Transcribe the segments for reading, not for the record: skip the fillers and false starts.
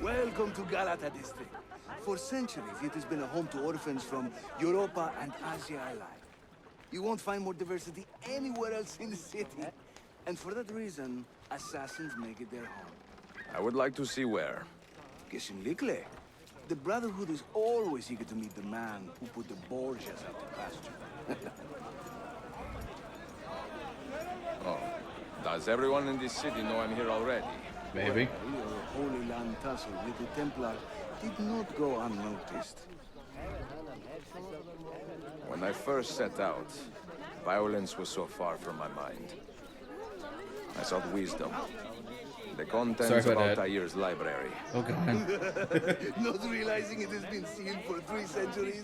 Welcome to Galata district. For centuries, it has been a home to orphans from Europa and Asia alike. You won't find more diversity anywhere else in the city. And for that reason, assassins make it their home. I would like to see where. Kesinlikle. The Brotherhood is always eager to meet the man who put the Borgias out to pasture. Oh. Does everyone in this city know I'm here already? Maybe. Well, your Holy Land tussle with the Templar did not go unnoticed. When I first set out, violence was so far from my mind. I sought wisdom. The contents of Altair's library. Oh god. Not realizing it has been sealed for 3 centuries?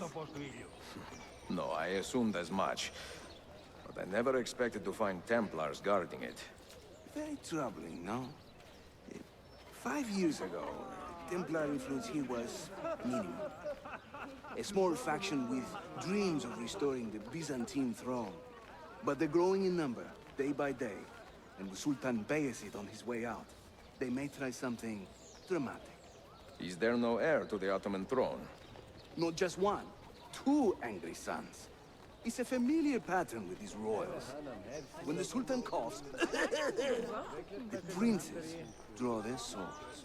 No, I assumed as much. But I never expected to find Templars guarding it. Very troubling, no? 5 years ago, Templar influence here was minimal. A small faction with dreams of restoring the Byzantine throne. But they're growing in number, day by day. And with Sultan Bayezid on his way out, they may try something dramatic. Is there no heir to the Ottoman throne? Not just one, 2 angry sons. It's a familiar pattern with these royals. When the Sultan coughs, the princes draw their swords.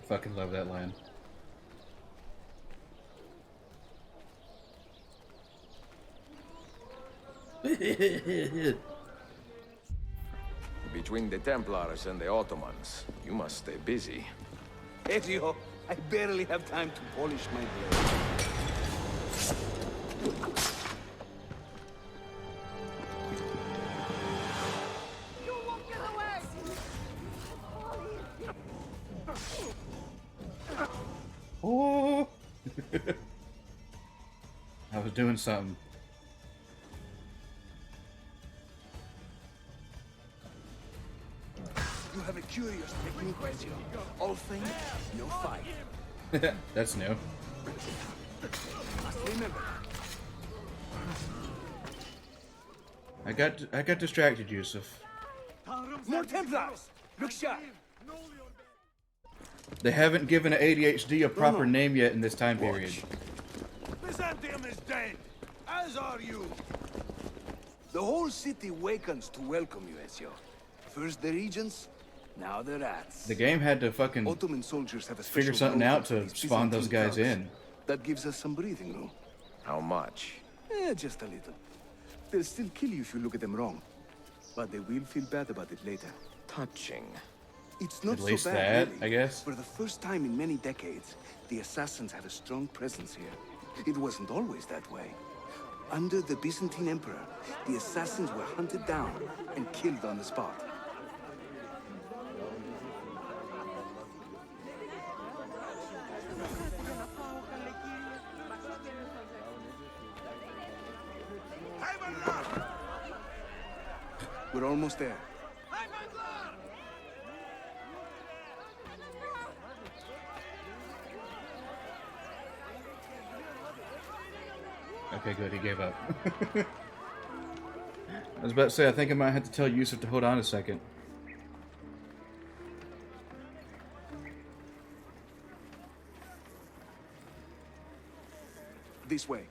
Fucking love that line. Between the Templars and the Ottomans, you must stay busy. Ezio, I barely have time to polish my blade. You won't get away! Oh! I was doing something. You have a curious technique, Ezio. All feint, no fight. That's new. Must remember. I got distracted, Yusuf. More Templars! Look sharp! They haven't given ADHD a proper name yet in this time period. Byzantium is dead, as are you. The whole city wakens to welcome you, Ezio. First the regents, now the rats. The game had to fucking Ottoman soldiers have a figure special something out program to for these spawn those Byzantine guys thugs. in. That gives us some breathing room. How much? Just a little. They'll still kill you if you look at them wrong. But they will feel bad about it later. Touching. It's not At least so bad, that, really. I guess. For the first time in many decades, the assassins have a strong presence here. It wasn't always that way. Under the Byzantine Emperor, the assassins were hunted down and killed on the spot. We're almost there. Okay, good. He gave up. I was about to say, I think I might have to tell Yusuf to hold on a second. This way.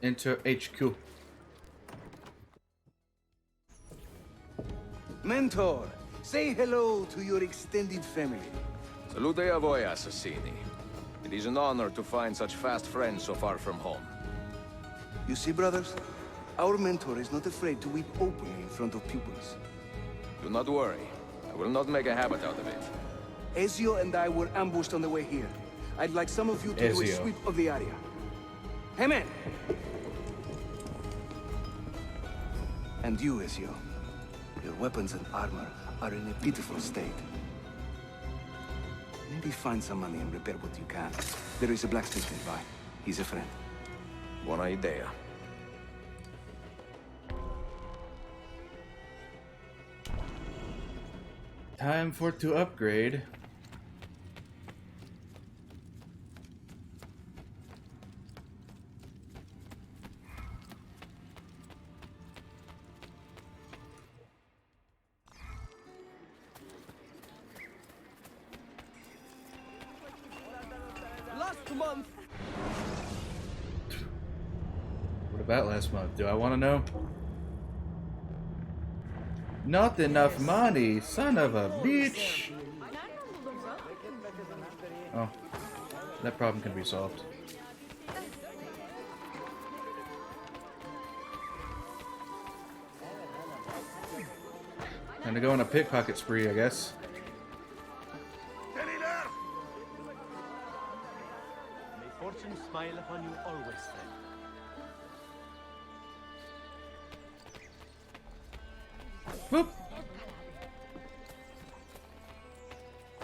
Enter HQ. Mentor, say hello to your extended family. Salute a voi, assassini. It is an honor to find such fast friends so far from home. You see, brothers? Our mentor is not afraid to weep openly in front of pupils. Do not worry. I will not make a habit out of it. Ezio and I were ambushed on the way here. I'd like some of you to do a Ezio. sweep of the area. Hey, man! And you, Ezio. Your weapons and armor are in a pitiful state. Maybe find some money and repair what you can. There is a blacksmith nearby. He's a friend. Buona idea. Time for it to upgrade. Last month. What about last month? Do I want to know? Not enough money, son of a bitch. Oh, that problem can be solved. Time to go on a pickpocket spree, I guess. Get in there! May fortune smile upon you always, friend. Boop.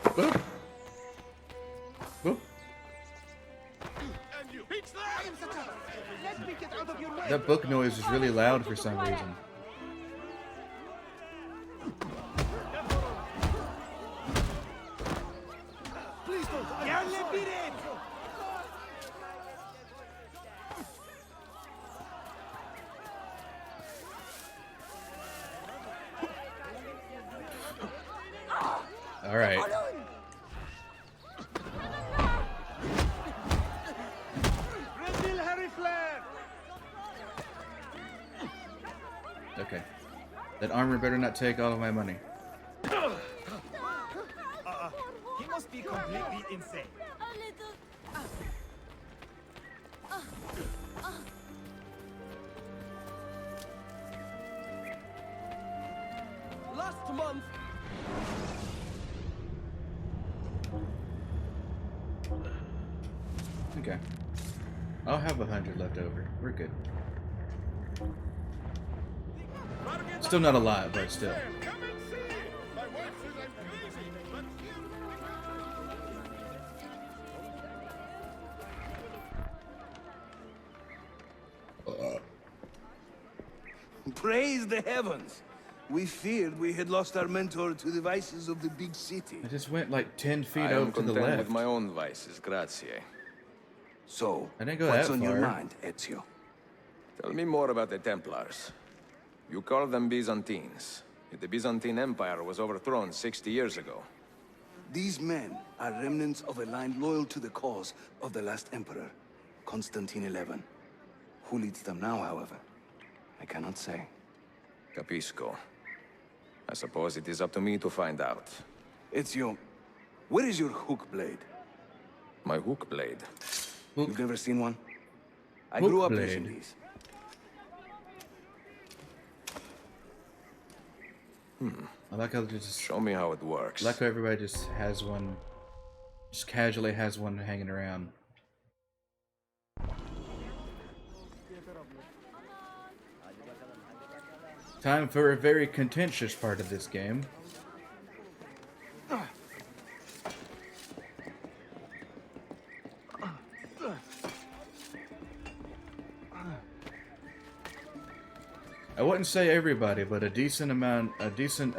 Boop. Boop. And you reach there! Let me get out of your way. That book noise is really loud for some reason. Please don't. Yeah, let me in! All right. Reveal Harry Flair! Okay. That armor better not take all of my money. He must be completely insane. Last month. Okay. I'll have 100 left over. We're good. Still not a lot, but still. Come and see! My wife says I'm crazy, but Praise the heavens! We feared we had lost our mentor to the vices of the big city. I just went like 10 feet I over am to the content left. with my own vices, grazie. So, I didn't go what's that on your far. mind, Ezio? Tell me more about the Templars. You call them Byzantines. Yet the Byzantine Empire was overthrown 60 years ago. These men are remnants of a line loyal to the cause of the last emperor, Constantine XI. Who leads them now, however? I cannot say. Capisco. I suppose it is up to me to find out. Ezio, where is your hook blade? My hook blade. Hook- You've never seen one? I Hook grew up blade. using these. I like how just Show me how it works. I like how everybody just has one, just casually has one hanging around. Time for a very contentious part of this game. I wouldn't say everybody, but a decent amount of Think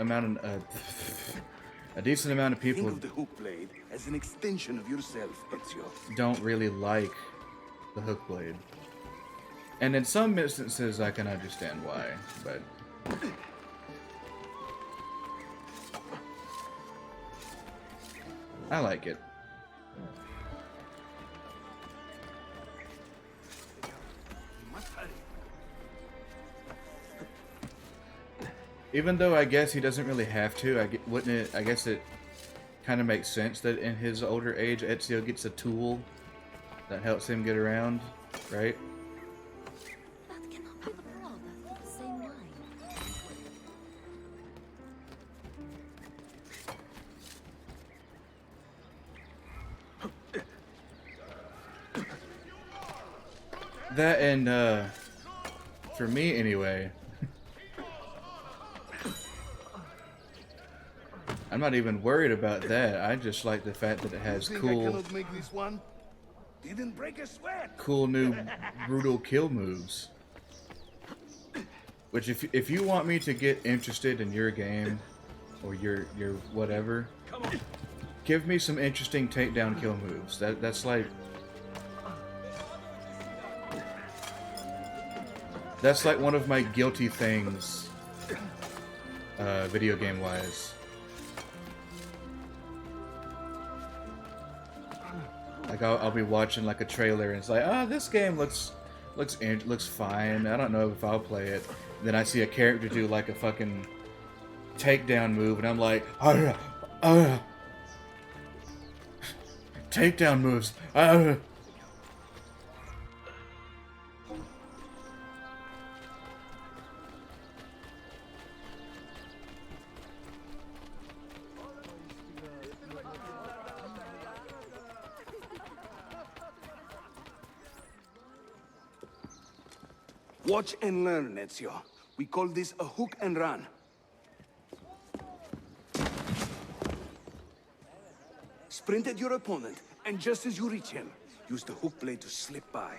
people of the hook blade as an extension of yourself, Ezio. don't really like the hook blade. And in some instances, I can understand why, but I like it. Even though I guess he doesn't really have to, I guess it kind of makes sense that in his older age, Ezio gets a tool that helps him get around, right? That cannot be the brother for the same line. That and, for me anyway, I'm not even worried about that. I just like the fact that it has Think I cool, cannot make this one? Didn't break a sweat. cool new brutal kill moves. Which if you want me to get interested in your game, or your whatever, give me some interesting takedown kill moves. That's like one of my guilty things, video game wise. Like I'll be watching like a trailer and it's like, oh, this game looks fine. I don't know if I'll play it. Then I see a character do like a fucking takedown move, and I'm like, takedown moves. Watch and learn, Ezio. We call this a hook and run. Sprint at your opponent, and just as you reach him, use the hook blade to slip by.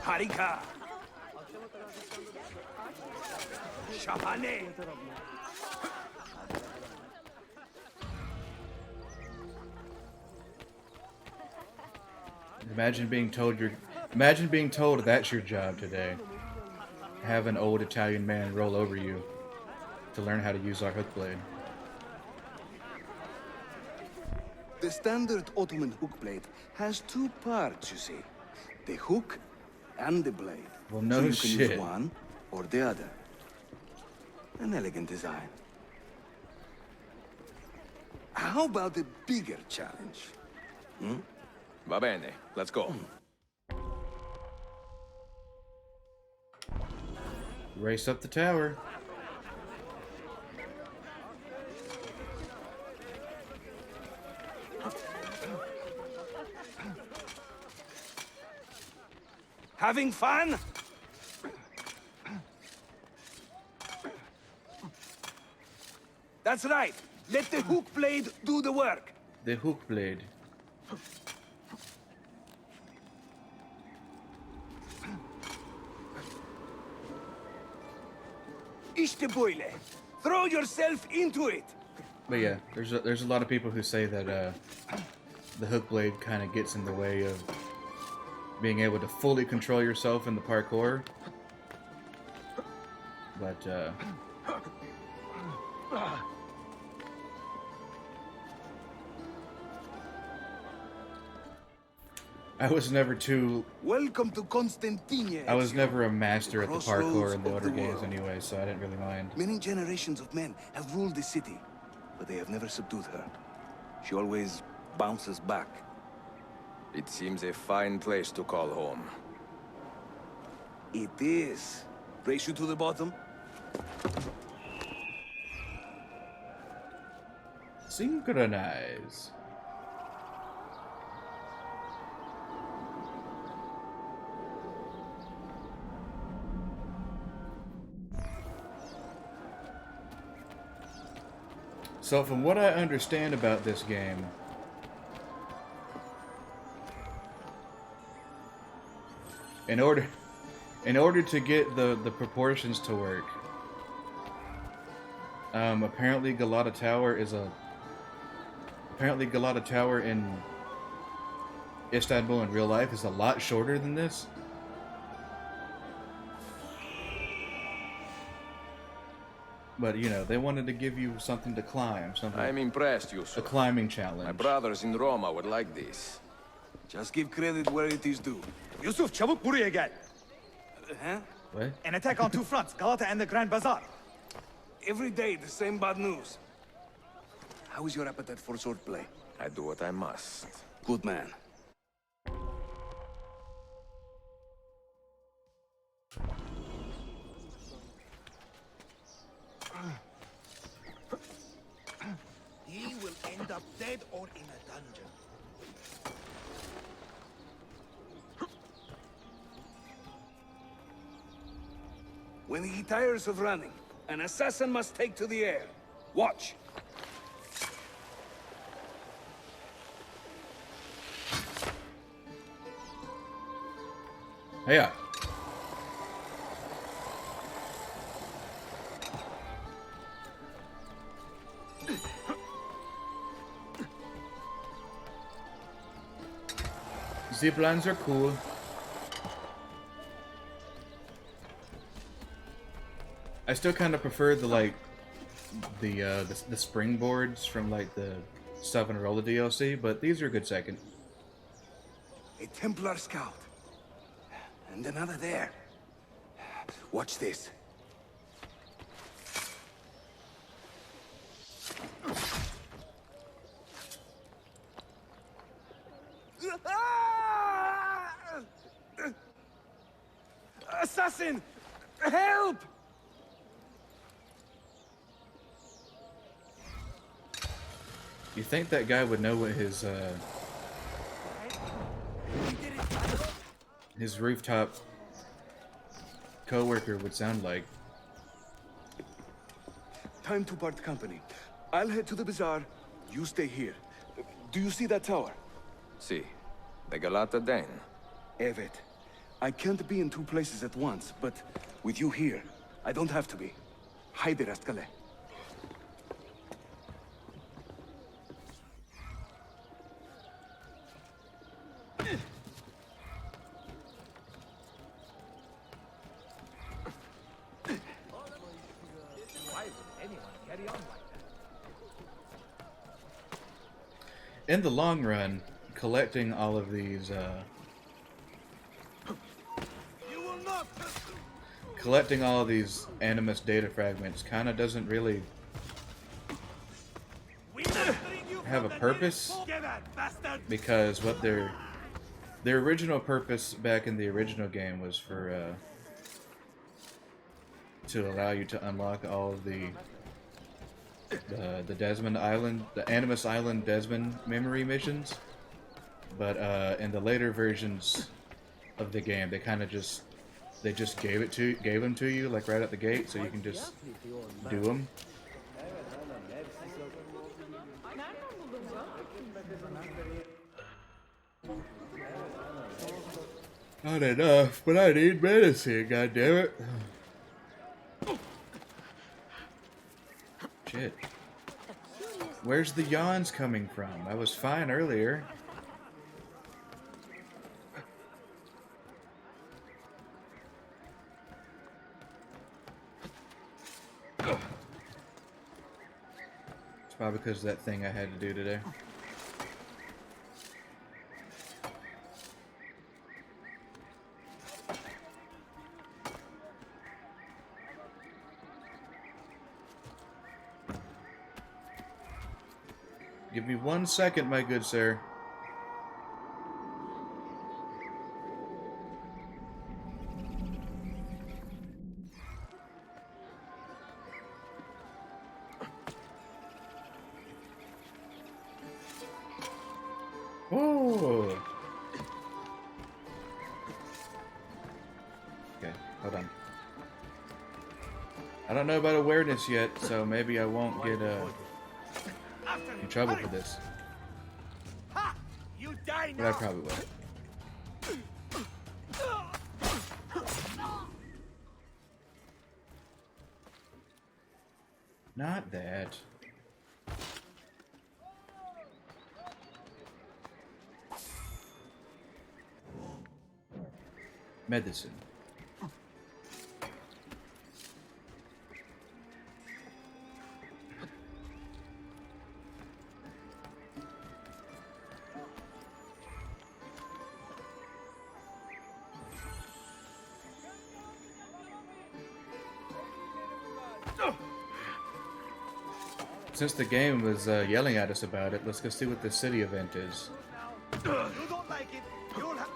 Harika! Shahane! Imagine being told that's your job today. Have an old Italian man roll over you to learn how to use our hook blade. The standard Ottoman hook blade has two parts, you see. The hook and the blade. Well, no so you can shit. use one or the other. An elegant design. How about a bigger challenge? Va bene, let's go. Race up the tower. Having fun? That's right. Let the hook blade do the work. The hook blade. İşte böyle. Throw yourself into it. But yeah, there's a lot of people who say that the hook blade kind of gets in the way of being able to fully control yourself in the parkour. But I was never too. Welcome to Constantine. I was Ezio. never a master at the Crossroads parkour in the of older the games world. anyway, so I didn't really mind. Many generations of men have ruled the city, but they have never subdued her. She always bounces back. It seems a fine place to call home. It is. Race you to the bottom? Synchronize. So from what I understand about this game, in order to get the proportions to work, apparently Galata Tower in Istanbul in real life is a lot shorter than this. But, you know, they wanted to give you something to climb, I'm impressed, a Yusuf. climbing challenge. My brothers in Roma would like this. Just give credit where it is due. Yusuf, çabuk buraya gel. Huh? What? An attack on two fronts, Galata and the Grand Bazaar. Every day, the same bad news. How is your appetite for swordplay? I do what I must. Good man. He will end up dead or in a dungeon. When he tires of running, an assassin must take to the air. Watch. Hey, zip lines are cool. I still kind of prefer the the springboards from like the stuff in Rolla DLC, but these are a good second. A Templar scout. And another there. Watch this. Assassin! Help! You think that guy would know what his rooftop co-worker would sound like? Time to part company. I'll head to the bazaar. You stay here. Do you see that tower? See, the Galata Dane. Evet. I can't be in two places at once, but with you here, I don't have to be. Haydi rastgele. In the long run, collecting all of these, Animus data fragments kind of doesn't really have a purpose, because what their original purpose back in the original game was for to allow you to unlock all of the Desmond Island, the Animus Island Desmond memory missions, but in the later versions of the game, they kind of just gave them to you like right at the gate, so you can just do them. Not enough, but I need medicine. God damn it! Shit. Where's the yawns coming from? I was fine earlier. It's probably because of that thing I had to do today. Give me 1 second, my good sir. Oh. Okay, hold on. I don't know about awareness yet, so maybe I won't get in trouble for this. You die But I probably will. Not that. Medicine. Since the game was yelling at us about it, let's go see what the city event is. You don't like it, you'll have...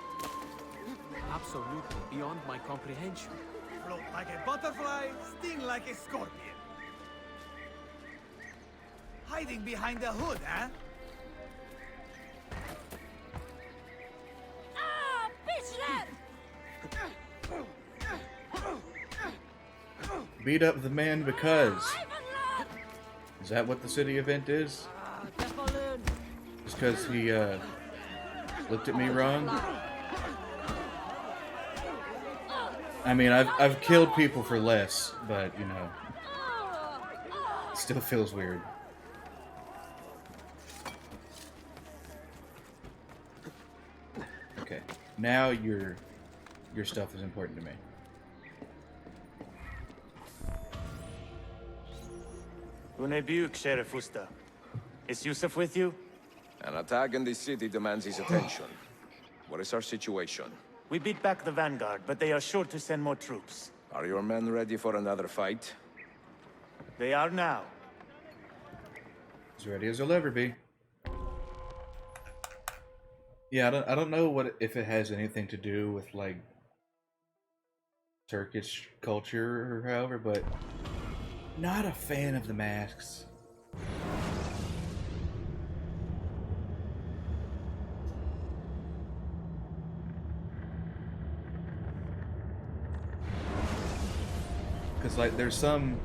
Absolutely beyond my comprehension. Float like a butterfly, sting like a scorpion. Hiding behind the hood, huh? Ah, bitch! Beat up the man because... Is that what the city event is? Just because he looked at me wrong? I mean, I've killed people for less, but you know, it still feels weird. Okay, now your stuff is important to me. Unebuk, Sheriff Usta. Is Yusuf with you? An attack in the city demands his attention. What is our situation? We beat back the Vanguard, but they are sure to send more troops. Are your men ready for another fight? They are now. As ready as he'll ever be. Yeah, I don't know what if it has anything to do with like Turkish culture or however, but not a fan of the masks. Because like there's some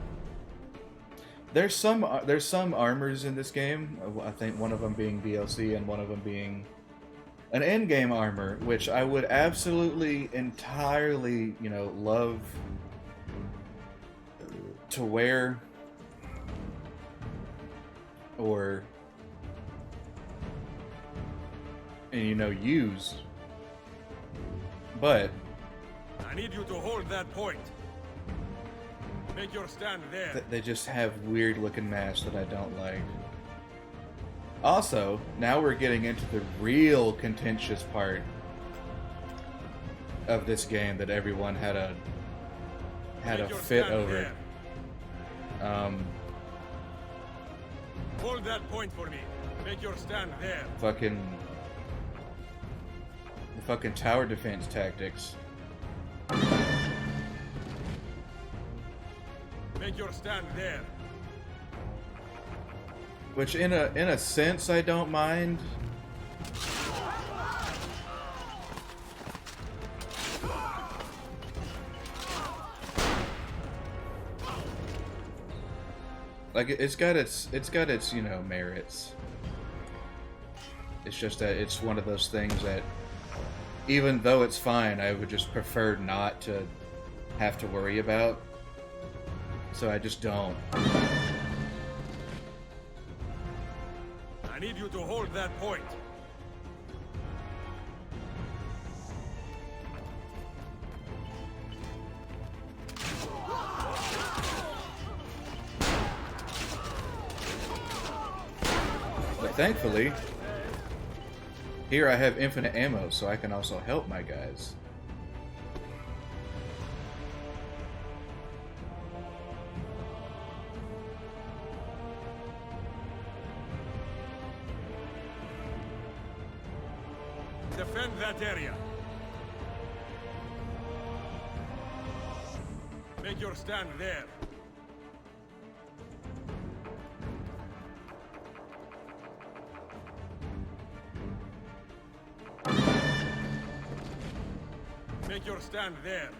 armors in this game. I think one of them being DLC and one of them being an endgame armor, which I would absolutely entirely, you know, love to wear or and you know use. But I need you to hold that point. Make your stand there. They just have weird looking masks that I don't like. Also, now we're getting into the real contentious part of this game that everyone had a fit over. Hold that point for me. Make your stand there. The fucking tower defense tactics. Make your stand there. Which in a sense I don't mind. Like it's got its you know merits. It's just that it's one of those things that even though it's fine, I would just prefer not to have to worry about. So I just don't. I need you to hold that point. But thankfully, here I have infinite ammo, so I can also help my guys. Defend that area. Make your stand there. Make your stand there.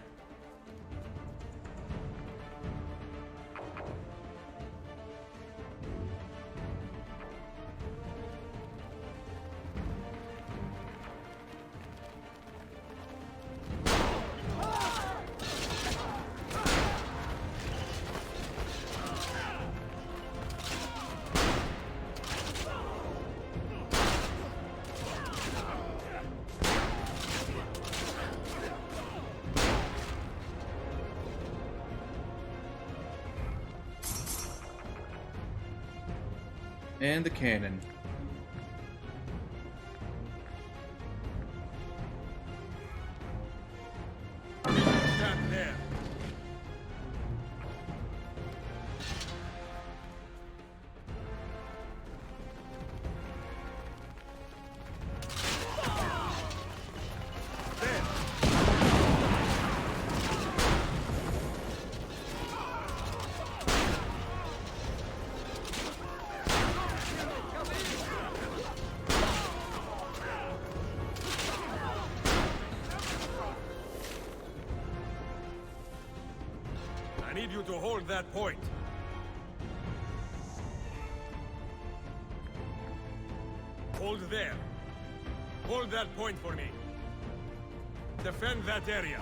And the cannon. Stand there. I need you to hold that point. Hold there. Hold that point for me. Defend that area.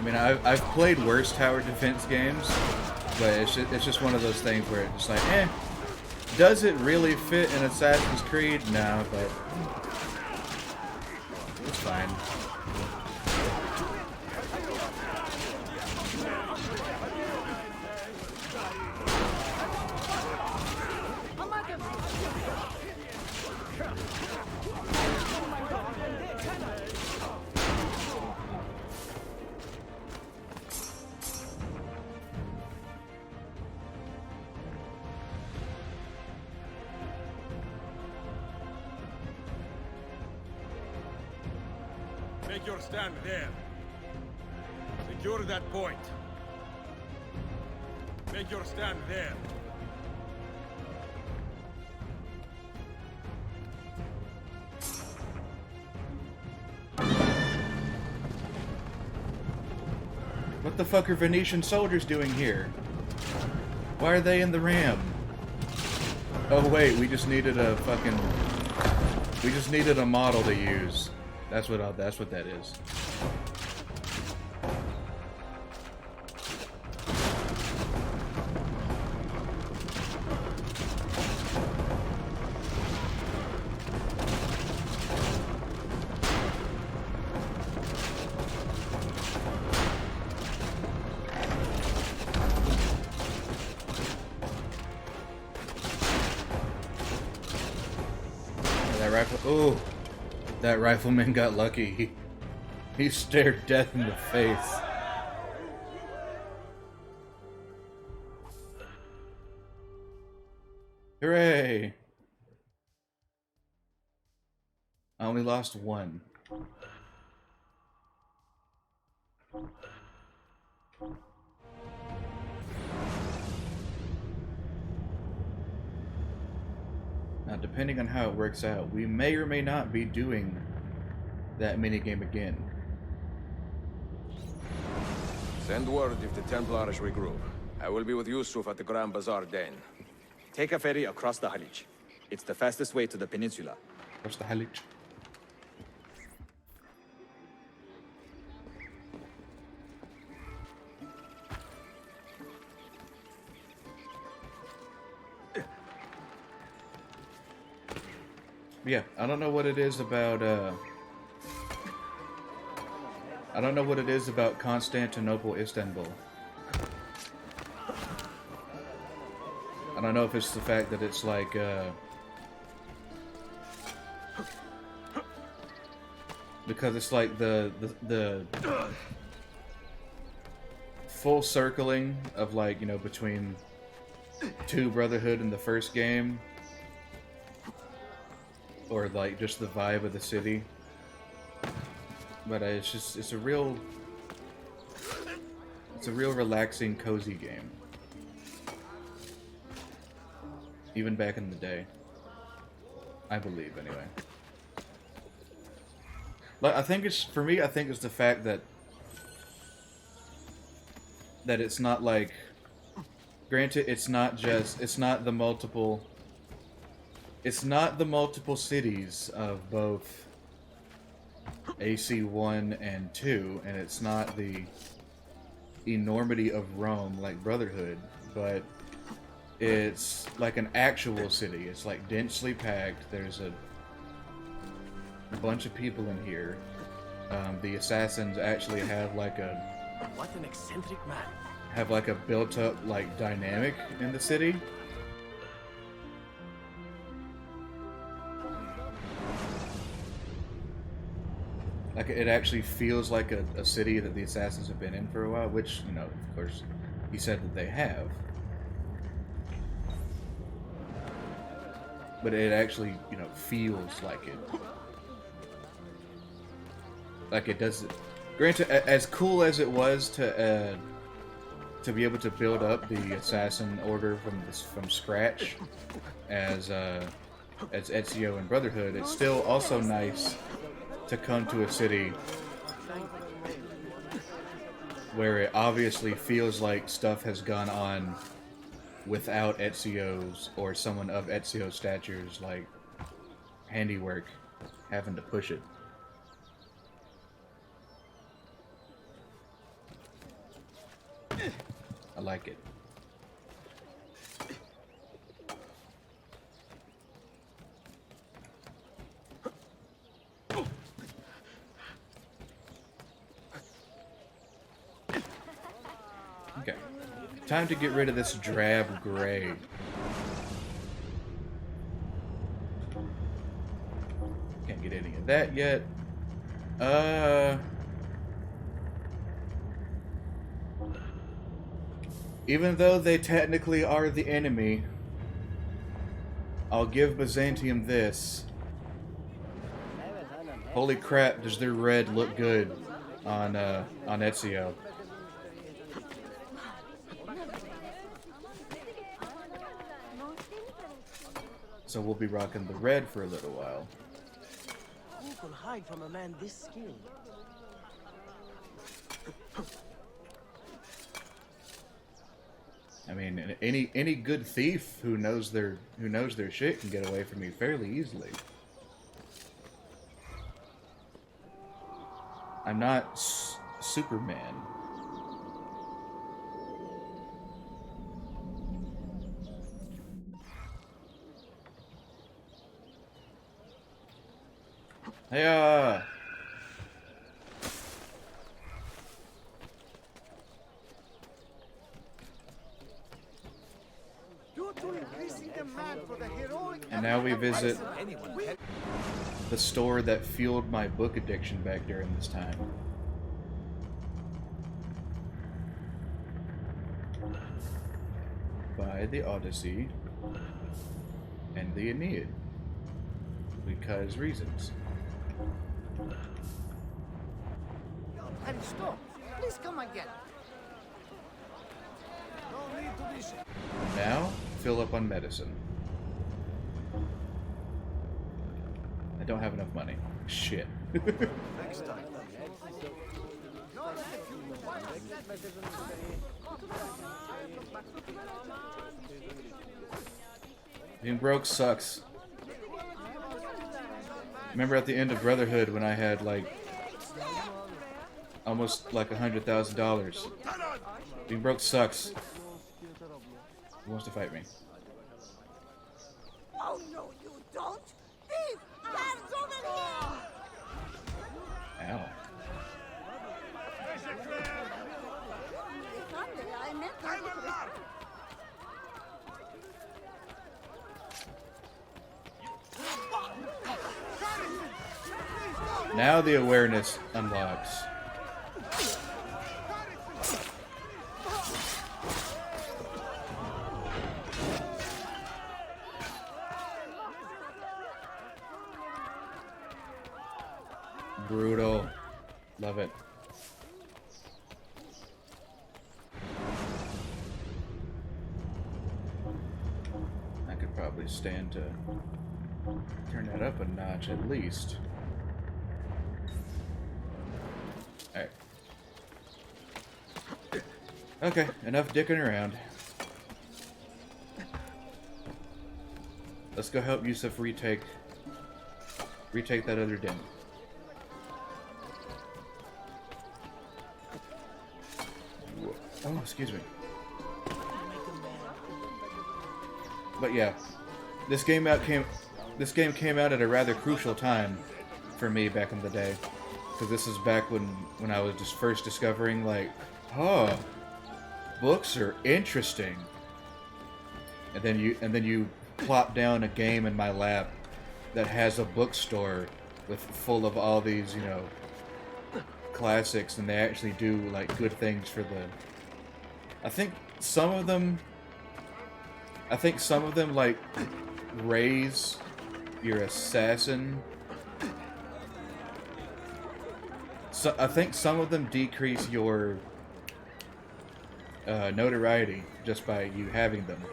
I I've played worse tower defense games, but it's just one of those things where it's just like, eh. Does it really fit in Assassin's Creed? No, but it's fine. Make your stand there. Secure that point. Make your stand there. What the fuck are Venetian soldiers doing here? Why are they in the ram? Oh wait, we just needed a fucking... We just needed a model to use. That's what that is. That rifle. Oh, that rifleman got lucky. He stared death in the face. Hooray! I only lost one. Now, depending on how it works out, we may or may not be doing that minigame again. Send word if the Templars regroup. I will be with Yusuf at the Grand Bazaar Den. Take a ferry across the Halij. It's the fastest way to the peninsula. What's the Halij? Yeah, I don't know what it is about, I don't know what it is about Constantinople, Istanbul. I don't know if it's the fact that it's like, because it's like the full circling of, like, you know, between 2 Brotherhood in the first game, or like just the vibe of the city. But it's a real relaxing, cozy game. Even back in the day, I believe, anyway. But I think it's, for me, I think it's the fact that it's not like, granted, it's not the multiple cities of both AC1 and 2, and it's not the enormity of Rome like Brotherhood, but it's like an actual city. It's like densely packed. There's a bunch of people in here. The assassins actually have like a... What an eccentric man. Have like a built-up like dynamic in the city. Like, it actually feels like a city that the assassins have been in for a while, which, you know, of course, he said that they have. But it actually, you know, feels like it. Like it does. Granted, as cool as it was to be able to build up the assassin order from scratch, as Ezio and Brotherhood, it's still also nice to come to a city where it obviously feels like stuff has gone on without Ezio's or someone of Ezio's stature's like handiwork having to push it. like it. Okay. Time to get rid of this drab gray. Can't get any of that yet. Even though they technically are the enemy, I'll give Byzantium this. Holy crap, does their red look good on Ezio. So we'll be rocking the red for a little while. Who can hide from a man this skilled? I mean, any good thief who knows their shit can get away from me fairly easily. I'm not Superman. Hey, and now we visit the store that fueled my book addiction back during this time. Buy the Odyssey and the Aeneid. Because reasons. And stop. Please come again. No need to be shy. Now, fill up on medicine. I don't have enough money. Shit. Next time. Being broke sucks. Remember at the end of Brotherhood when I had like almost like $100,000. Being broke sucks. Who wants to fight me? Oh, no, you don't. Thief! Hands over here! Ow. Sunday, I meant to... Now the awareness unlocks. Brutal. Love it. I could probably stand to turn that up a notch at least. Alright. Okay, enough dicking around. Let's go help Yusuf retake that other den. Oh, excuse me. But yeah, this game came out at a rather crucial time for me back in the day, because this is back when I was just first discovering like, oh, books are interesting. And then you plop down a game in my lap that has a bookstore with full of all these, you know, classics, and they actually do like good things for the. I think some of them like raise your assassin. So I think some of them decrease your notoriety just by you having them,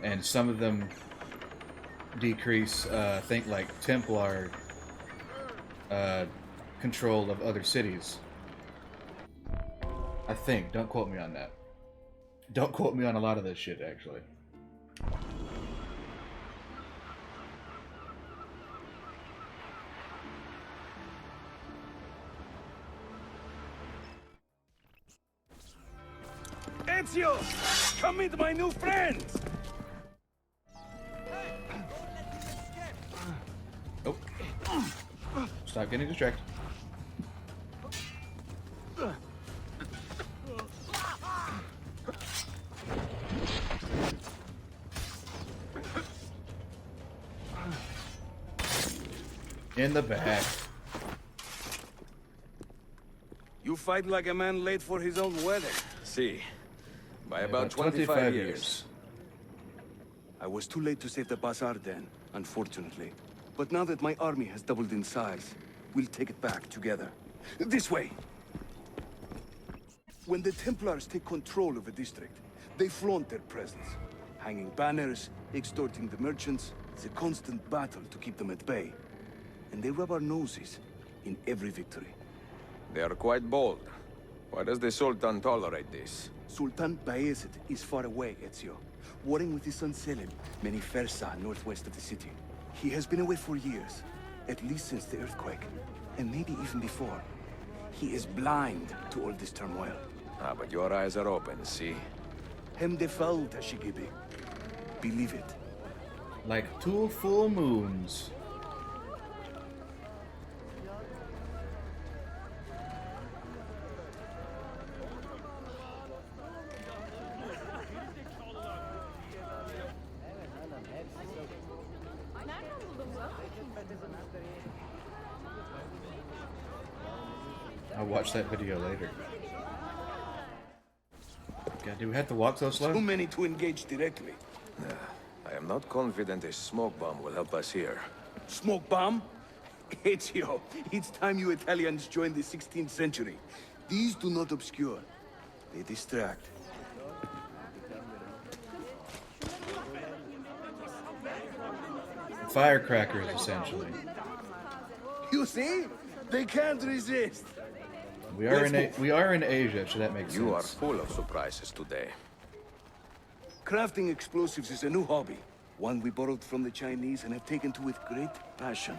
and some of them decrease, I think, like Templar control of other cities. I think. Don't quote me on that. Don't quote me on a lot of this shit, actually. Ezio! Come meet my new friends! Oh. Stop getting distracted. In the back. You fight like a man late for his own wedding. See, by about 25 years. I was too late to save the Bazaar then, unfortunately. But now that my army has doubled in size, we'll take it back together. This way! When the Templars take control of a district, they flaunt their presence. Hanging banners, extorting the merchants, it's a constant battle to keep them at bay. And they rub our noses in every victory. They are quite bold. Why does the Sultan tolerate this? Sultan Bayezid is far away, Ezio. Warring with his son Selim, many Fersa northwest of the city. He has been away for years, at least since the earthquake, and maybe even before. He is blind to all this turmoil. Ah, but your eyes are open, see? Hem de fal, Tashigibi. Believe it. Like 2 full moons. I'll watch that video later. God, do we have to walk so slow? Too many to engage directly. I am not confident a smoke bomb will help us here. Smoke bomb? Ezio, it's time you Italians joined the 16th century. These do not obscure. They distract. Firecrackers, essentially. You see? They can't resist. We are in Asia, so that makes sense. You are full of surprises today. Crafting explosives is a new hobby. One we borrowed from the Chinese and have taken to with great passion.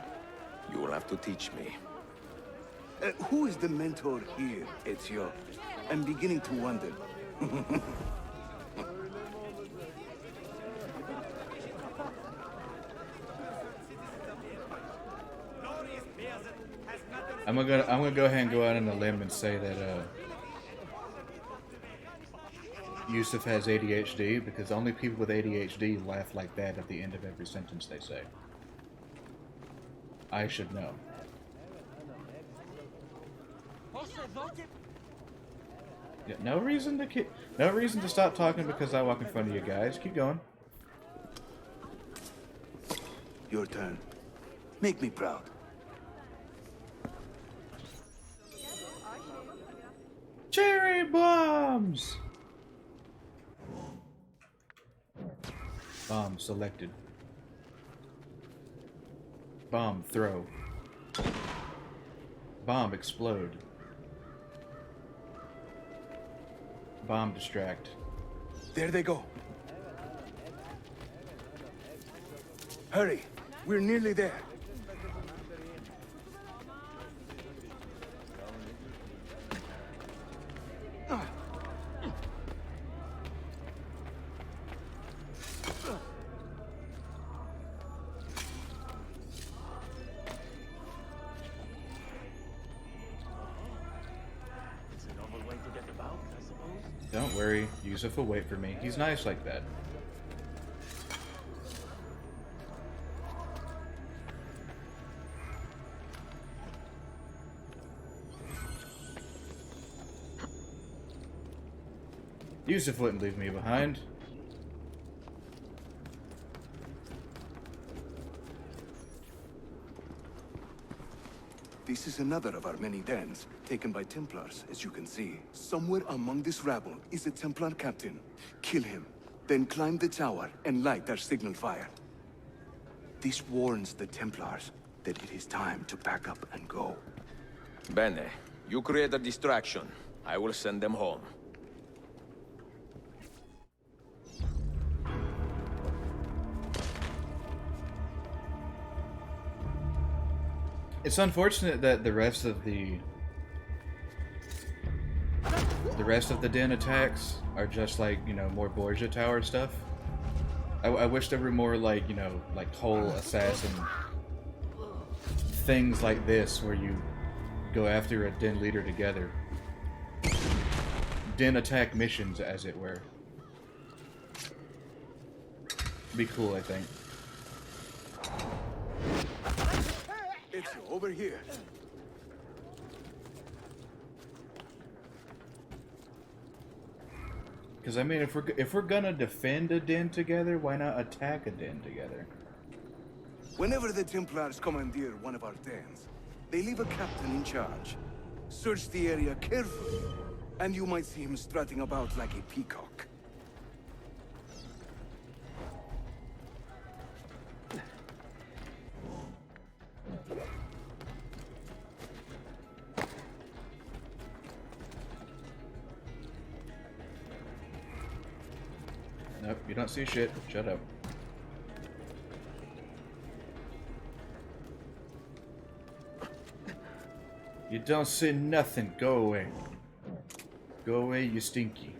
You will have to teach me. Who is the mentor here, Ezio? I'm beginning to wonder. I'm gonna go ahead and go out on a limb and say that Yusuf has ADHD, because only people with ADHD laugh like that at the end of every sentence they say. I should know. Yeah, no reason to stop talking because I walk in front of you guys. Keep going. Your turn. Make me proud. Cherry bombs! Bomb selected. Bomb throw. Bomb explode. Bomb distract. There they go. Hurry, we're nearly there. Don't worry, Yusuf will wait for me. He's nice like that. Yusuf wouldn't leave me behind. This is another of our many dens, taken by Templars, as you can see. Somewhere among this rabble is a Templar captain. Kill him, then climb the tower and light our signal fire. This warns the Templars that it is time to pack up and go. Bene, you create a distraction. I will send them home. It's unfortunate that the rest rest of the Den attacks are just like, you know, more Borgia Tower stuff. I wish there were more like, you know, like whole assassin things like this where you go after a Den leader together. Den attack missions, as it were. Be cool, I think. It's over here. Because I mean, if we're gonna defend a Den together, why not attack a Den together? Whenever the Templars commandeer one of our dens, they leave a captain in charge. Search the area carefully, and you might see him strutting about like a peacock. Nope, you don't see shit. Shut up. You don't see nothing. Go away. Go away, you stinky.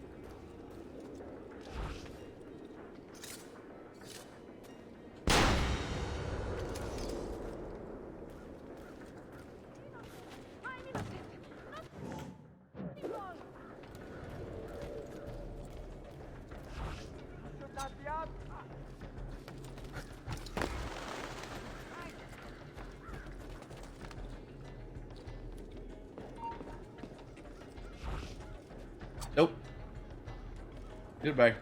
Nope. Goodbye.